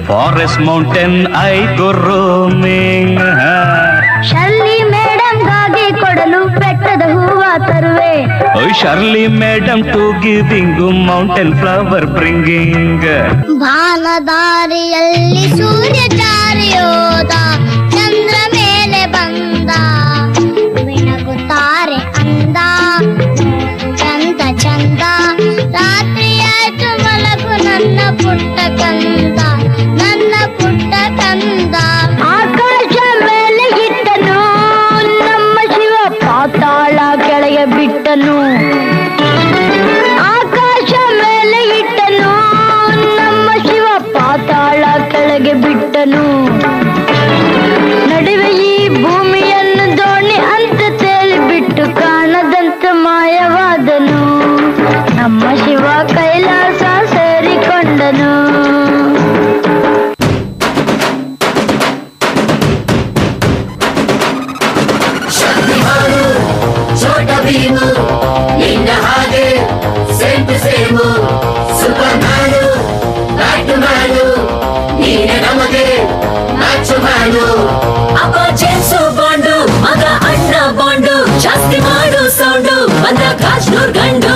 Forest mountain I go roaming. Shirley ಮೇಡಮ್ಗಾಗಿ ಕೊಡಲು ಬೆಟ್ಟದ ಹೂವ ತರುವೆ. Shirley madam to giving mountain flower bringing. ಬಾನದಾರಿಯಲ್ಲಿ ಸೂರ್ಯ ಜಾರಿಯೋದ, ಚಂದ್ರ ಮೇಲೆ ಬಂದ, ಮಿಣಗುತ್ತಾರೆ ಅಂದ, ಚಂದ ಚಂದ. ರಾತ್ರಿಯಾಯ್ತು ಮಲಗು ನನ್ನ ಪುಟ್ಟ ಕಂದ, ನನ್ನ ಪುಟ್ಟ ಕಂದ. ಆಕಾಶ ಮೇಲೆ ಇಟ್ಟನು ನಮ್ಮ ಶಿವ, ಪಾತಾಳ ಕೆಳಗೆ ಬಿಟ್ಟನು. ಆಕಾಶ ಮೇಲೆ ಇಟ್ಟನು ನಮ್ಮ ಶಿವ, ಪಾತಾಳ ಕೆಳಗೆ ಬಿಟ್ಟನು. ನಡುವೆ ಈ ಭೂಮಿಯನ್ನು ದೋಣಿ ಅಂತ ತೇಲಿ ಬಿಟ್ಟು ಕಾಣದಂತ ಮಾಯವಾದನು. ನಮ್ಮ ಶಿವ ಕೈಲಾಸ ಸೇರಿಕೊಂಡನು. ಛೋಟ ಭೀಮು ನಿನ್ನ ಹಾಗೆ same to same, superman batman, ನೀನೆ ನಮಗೆ ಮ್ಯಾಚ್ ಮ್ಯಾನು. ಅಪ್ಪ ಜೇಮ್ಸು ಬಾಂಡು, ಮಗ ಅಣ್ಣ ಬಾಂಡು, ಜಾಸ್ತಿ ಮಾಡು ಸೌಂಡು, ಬಂದ ಕಾಶ್ನೂರ್ ಗಂಡು.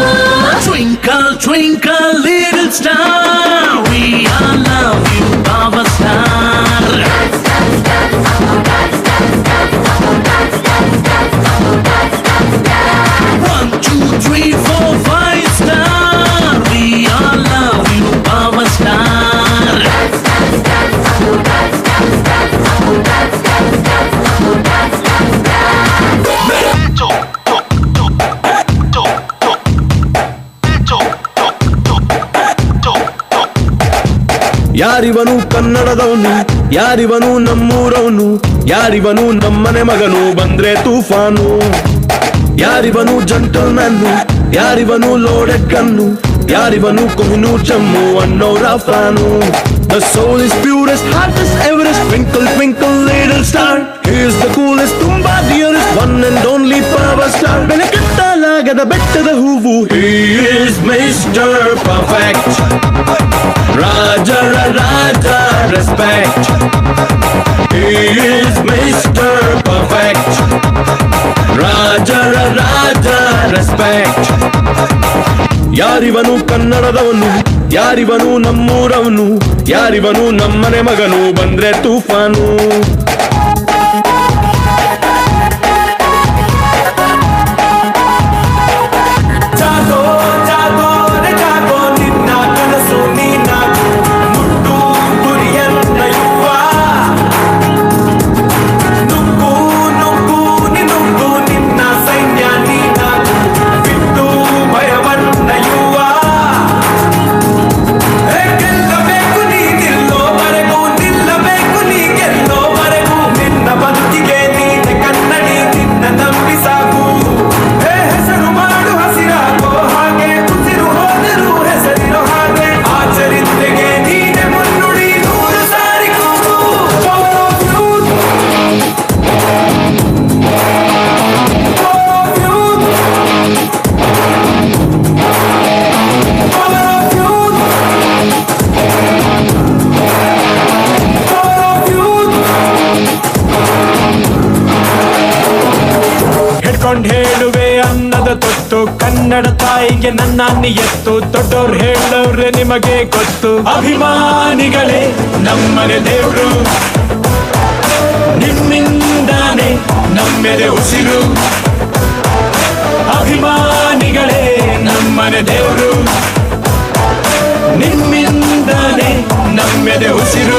Twinkle, twinkle, little star, we all love you, our star. 1, 2, 3, 4, 5 star, we all love you, our star. ಯಾರಿವನು ಕನ್ನಡದವನು, ಯಾರಿವನು ನಮ್ಮೂರವನು, ಯಾರಿವನು ನಮ್ಮನೆ ಮಗನು ಬಂದ್ರೆ ತೂಫಾನು. ಯಾರಿವನು ಜಂಟಲ್ ಮ್ಯಾನು, ಯಾರಿವನು ಲೋಡೆಡ್ ಕಣ್ಣು, ಯಾರಿವನು ಕೊಹಿನೂರ್ ಜಮ್ಮು ಅನ್ನೋರ fan. The soul is purest, hottest, Everest, twinkle, twinkle, little star. He is the coolest, ತುಂಬಾ dearest, one and only power star. ಬೆಲೆ ಕಟ್ಟಲಾಗದ ಬೆಟ್ಟದ ಹೂವು, he is Mr. Perfect. Raja, Raja, respect. He is Mr. Perfect. Raja, Raja, respect. ಯಾರಿವನು ಕನ್ನಡದವನು, ಯಾರಿವನು ನಮ್ಮೂರವನು, ಯಾರಿವನು ನಮ್ಮನೆ ಮಗನು ಬಂದ್ರೆ ತೂಫಾನು. ಹೇಳುವೆ ಅನ್ನದ ತೊತ್ತು, ಕನ್ನಡ ತಾಯಿಗೆ ನನ್ನ ನಿಯತ್ತು. ದೊಡ್ಡೋರ್ ಹೇಳೋರೆ ನಿಮಗೆ ಗೊತ್ತು, ಅಭಿಮಾನಿಗಳೇ ನಮ್ಮನೆ ದೇವ್ರು, ನಿಮ್ಮಿಂದಾನೆ ನಮ್ಮೆದೆ ಉಸಿರು. ಅಭಿಮಾನಿಗಳೇ ನಮ್ಮನೆ ದೇವ್ರು, ನಿಮ್ಮಿಂದಾನೆ ನಮ್ಮೆದೆ ಉಸಿರು.